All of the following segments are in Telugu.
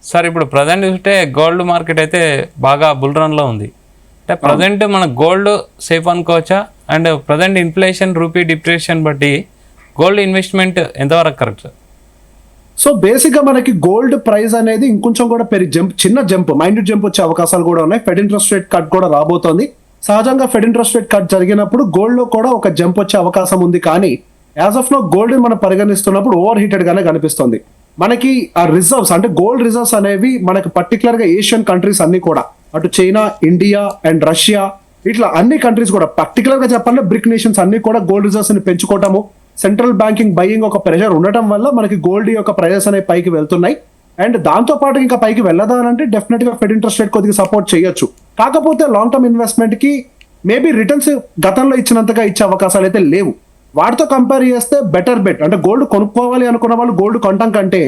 సార్ ఇప్పుడు ప్రజెంట్ చూస్తే గోల్డ్ మార్కెట్ అయితే బాగా బుల్ రన్లో ఉంది. అంటే ప్రజెంట్ మన గోల్డ్ సేఫ్ అనుకోవచ్చా? And present inflation rupee depression బట్టి గోల్డ్ ఇన్వెస్ట్మెంట్ ఎంతవరకు కరెక్ట్ సార్? సో బేసిక్గా మనకి గోల్డ్ ప్రైస్ అనేది ఇంకొంచెం కూడా చిన్న జంప్ మైండ్ జంప్ వచ్చే అవకాశాలు కూడా ఉన్నాయి. ఫెడ్ ఇంట్రెస్ట్ రేట్ కట్ కూడా రాబోతోంది. సహజంగా ఫెడ్ ఇంట్రెస్ట్ రేట్ కట్ జరిగినప్పుడు గోల్డ్ లో కూడా ఒక జంప్ వచ్చే అవకాశం ఉంది. కానీ యాజ్ ఆఫ్ నో గోల్డ్ మనం పరిగణిస్తున్నప్పుడు ఓవర్ హీటెడ్ గానే కనిపిస్తుంది. మనకి ఆ రిజర్వ్స్ అంటే గోల్డ్ రిజర్వ్స్ అనేవి మనకి పర్టికులర్ గా ఏషియన్ కంట్రీస్ అన్ని కూడా, అటు చైనా, ఇండియా అండ్ రష్యా, ఇట్లా అన్ని కంట్రీస్ కూడా పర్టికులర్ గా చెప్పాలంటే బ్రిక్ నేషన్స్ అన్ని కూడా గోల్డ్ రిజర్వ్స్ ని పెంచుకోవటము, సెంట్రల్ బ్యాంకింగ్ బయింగ్ ఒక ప్రెషర్ ఉండటం వల్ల మనకి గోల్డ్ యొక్క ప్రైజెస్ అనేవి పైకి వెళ్తున్నాయి. అండ్ దాంతో పాటు ఇంకా పైకి వెళ్ళదా అంటే డెఫినెట్ గా ఫెడ్ ఇంట్రెస్ట్ రేట్ కొద్దిగా సపోర్ట్ చేయొచ్చు. కాకపోతే లాంగ్ టర్మ్ ఇన్వెస్ట్మెంట్ కి మేబీ రిటర్న్స్ గతంలో ఇచ్చినంతగా ఇచ్చే అవకాశాలు అయితే లేవు. వాటితో కంపేర్ చేస్తే బెటర్ బెట్ అంటే గోల్డ్ కొనుక్కోవాలి అనుకున్న వాళ్ళు గోల్డ్ కొనటం కంటే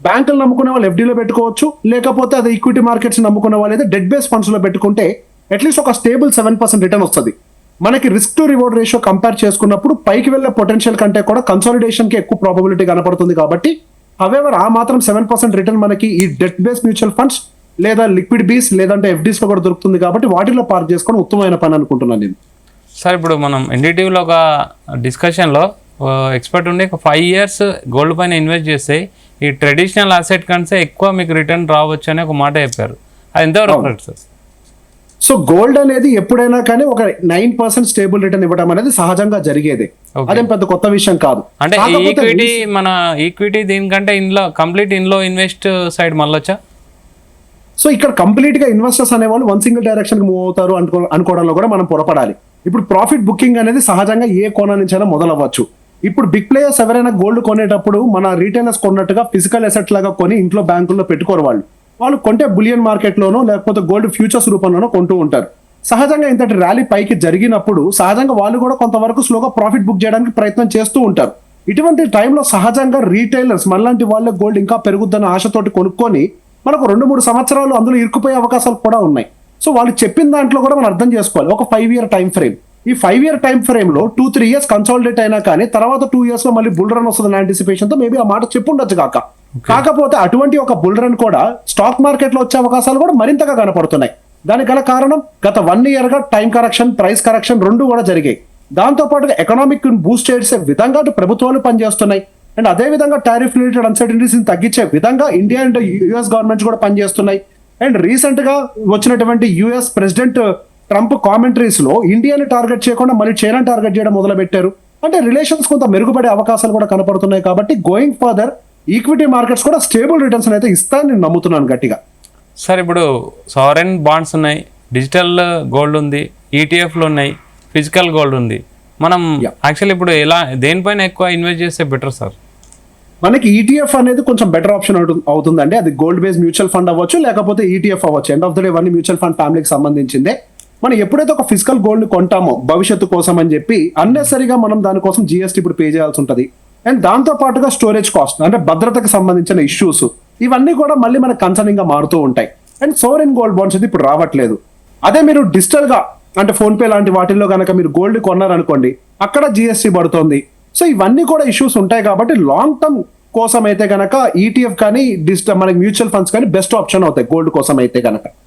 బ్యాంకులు నమ్ముకునే వాళ్ళు ఎఫ్డీలో పెట్టుకోవచ్చు, లేకపోతే అదే ఈక్విటీ మార్కెట్స్ నమ్ముకున్న వాళ్ళు అయితే డెట్ బేస్ ఫండ్స్ లో పెట్టుకుంటే అట్లీస్ట్ ఒక స్టేబుల్ 7% రిటర్న్ వస్తుంది. మనకి risk to reward ratio compare చేసుకున్నప్పుడు పైకి వెళ్ళే పొటెన్షియల్ కంటే కూడా కన్సాలిడేషన్ కి ఎక్కువ ప్రాబబిలిటీ కనపడుతుంది. కాబట్టి హవెవర్ ఆ మాత్రం 7% రిటర్న్ మనకి ఈ డెట్ బేస్ మ్యూచువల్ ఫండ్స్ లేదా లిక్విడ్ బీస్ లేదంటే ఎఫ్డీస్ లో కూడా దొరుకుతుంది. కాబట్టి వాటిలో పార్క్ చేసుకోవడం ఉత్తమమైన పని అనుకుంటున్నాను నేను. సార్ ఇప్పుడు మనం ఎన్డీటీవీలో ఒక డిస్కషన్లో ఎక్స్పర్ట్ ఉండి ఒక 5 years గోల్డ్ పైన ఇన్వెస్ట్ చేస్తే ఈ ట్రెడిషనల్ అసెట్ కంటే ఎక్కువ మీకు రిటర్న్ రావచ్చు అని ఒక మాట చెప్పారు. అది ఎంతవరకు కరెక్ట్ సార్? సో గోల్డ్ అనేది ఎప్పుడైనా కానీ ఒక 9% స్టేబుల్ రిటర్న్ ఇవ్వడం అనేది సహజంగా జరిగేది. అదేం పెద్ద కొత్త విషయం కాదు. అంటే ఈక్విటీ దీనికంటే కంప్లీట్ ఇన్లో ఇన్వెస్ట్ సైడ్ మళ్ళొచ్చా? సో ఇక్కడ కంప్లీట్ గా ఇన్వెస్టర్స్ అనేవాళ్ళు వన్ సింగిల్ డైరెక్షన్ మూవ్ అవుతారు అనుకోవడంలో కూడా మనం పొరపడాలి. ఇప్పుడు ప్రాఫిట్ బుకింగ్ అనేది సహజంగా ఏ కోణం నుంచైనా మొదలవ్వచ్చు. ఇప్పుడు బిగ్ ప్లేయర్స్ ఎవరైనా గోల్డ్ కొనేటప్పుడు మన రీటైలర్స్ కొన్నట్టుగా ఫిజికల్ అసెట్ లాగా కొని ఇంట్లో బ్యాంకుల్లో పెట్టుకోరు. వాళ్ళు కొంటే బులియన్ మార్కెట్ లోనో లేకపోతే గోల్డ్ ఫ్యూచర్స్ రూపంలోనో కొంటూ ఉంటారు. సహజంగా ఇంతటి ర్యాలీ పైకి జరిగినప్పుడు సహజంగా వాళ్ళు కూడా కొంతవరకు స్లోగా ప్రాఫిట్ బుక్ చేయడానికి ప్రయత్నం చేస్తూ ఉంటారు. ఇటువంటి టైంలో సహజంగా రీటైలర్స్ మనలాంటి వాళ్ళ గోల్డ్ ఇంకా పెరుగుద్దన్న ఆశతోటి కొనుక్కొని మనకు 2-3 సంవత్సరాలు అందులో ఇరుక్కుపోయే అవకాశాలు కూడా ఉన్నాయి. సో వాళ్ళు చెప్పిన దాంట్లో కూడా మనం అర్థం చేసుకోవాలి. ఒక 5 year టైం ఫ్రేమ్, ఈ 5 year టైం ఫ్రేమ్ లో 2-3 years కన్సాలిడేట్ అయినా కానీ తర్వాత 2 years లో మళ్ళీ బుల్ రన్ వస్తుంది యాంటిసిపేషన్ తో మేబీ ఆ మాట చెప్పుండొచ్చు కాక. కాకపోతే అటువంటి ఒక బుల్ రన్ కూడా స్టాక్ మార్కెట్ లో వచ్చే అవకాశాలు కూడా మరింతగా కనపడుతున్నాయి. దానికి గల కారణం గత 1 year గా టైం కరెక్షన్, ప్రైస్ కరెక్షన్ 2 కూడా జరిగాయి. దాంతో పాటుగా ఎకనామిక్ బూస్ట్ చేసే విధంగా ప్రభుత్వాలు పనిచేస్తున్నాయి. అండ్ అదే విధంగా టారిఫ్ రిలేటెడ్ అన్సర్టనిటీస్ తగ్గించే విధంగా ఇండియా అండ్ యుఎస్ గవర్నమెంట్స్ కూడా పనిచేస్తున్నాయి. అండ్ రీసెంట్ గా వచ్చినటువంటి యుఎస్ ప్రెసిడెంట్ ట్రంప్ కామెంటరీస్ లో ఇండియాని టార్గెట్ చేయకుండా మళ్ళీ చైనా టార్గెట్ చేయడం మొదలు పెట్టారు. అంటే రిలేషన్స్ కొంత మెరుగుపడే అవకాశాలు కూడా కనపడుతున్నాయి. కాబట్టి గోయింగ్ ఫర్దర్ ఈక్విటీ మార్కెట్స్ కూడా స్టేబుల్ రిటర్న్స్ అయితే ఇస్తాయని నేను నమ్ముతున్నాను గట్టిగా. సార్ ఇప్పుడు సావరెన్ బాండ్స్ ఉన్నాయి, డిజిటల్ గోల్డ్ ఉంది, ఈటీఎఫ్లు ఉన్నాయి, ఫిజికల్ గోల్డ్ ఉంది. మనం యాక్చువల్లీ ఇప్పుడు దేనిపైన ఎక్కువ ఇన్వెస్ట్ చేస్తే బెటర్ సార్? మనకి ఈటీఎఫ్ అనేది కొంచెం బెటర్ ఆప్షన్ అవుతుందండి. అది గోల్డ్ బేస్డ్ మ్యూచువల్ ఫండ్ అవ్వచ్చు, లేకపోతే ఈటీఎఫ్ అవ్వచ్చు. ఎండ్ ఆఫ్ ద డే అన్ని మ్యూచువల్ ఫండ్ ఫ్యామిలీకి సంబంధించిందే. మనం ఎప్పుడైతే ఒక ఫిజికల్ గోల్డ్ కొంటామో భవిష్యత్తు కోసం అని చెప్పి అన్నెసరిగా మనం దానికోసం జిఎస్టీ ఇప్పుడు పే చేయాల్సి ఉంటుంది. అండ్ దాంతో పాటుగా స్టోరేజ్ కాస్ట్ అంటే భద్రతకు సంబంధించిన ఇష్యూస్ ఇవన్నీ కూడా మళ్ళీ మనకు కన్సర్నింగ్ గా మారుతూ ఉంటాయి. అండ్ సోవరెన్ గోల్డ్ బాండ్స్ ఇప్పుడు రావట్లేదు. అదే మీరు డిజిటల్ గా అంటే ఫోన్ పే లాంటి వాటిల్లో కనుక మీరు గోల్డ్ కొన్నారనుకోండి, అక్కడ జిఎస్టీ పడుతుంది. సో ఇవన్నీ కూడా ఇష్యూస్ ఉంటాయి. కాబట్టి లాంగ్ టర్మ్ కోసం అయితే కనుక ఈటీఎఫ్ కానీ మనకి మ్యూచువల్ ఫండ్స్ కానీ బెస్ట్ ఆప్షన్ అవుతాయి గోల్డ్ కోసం అయితే కనుక.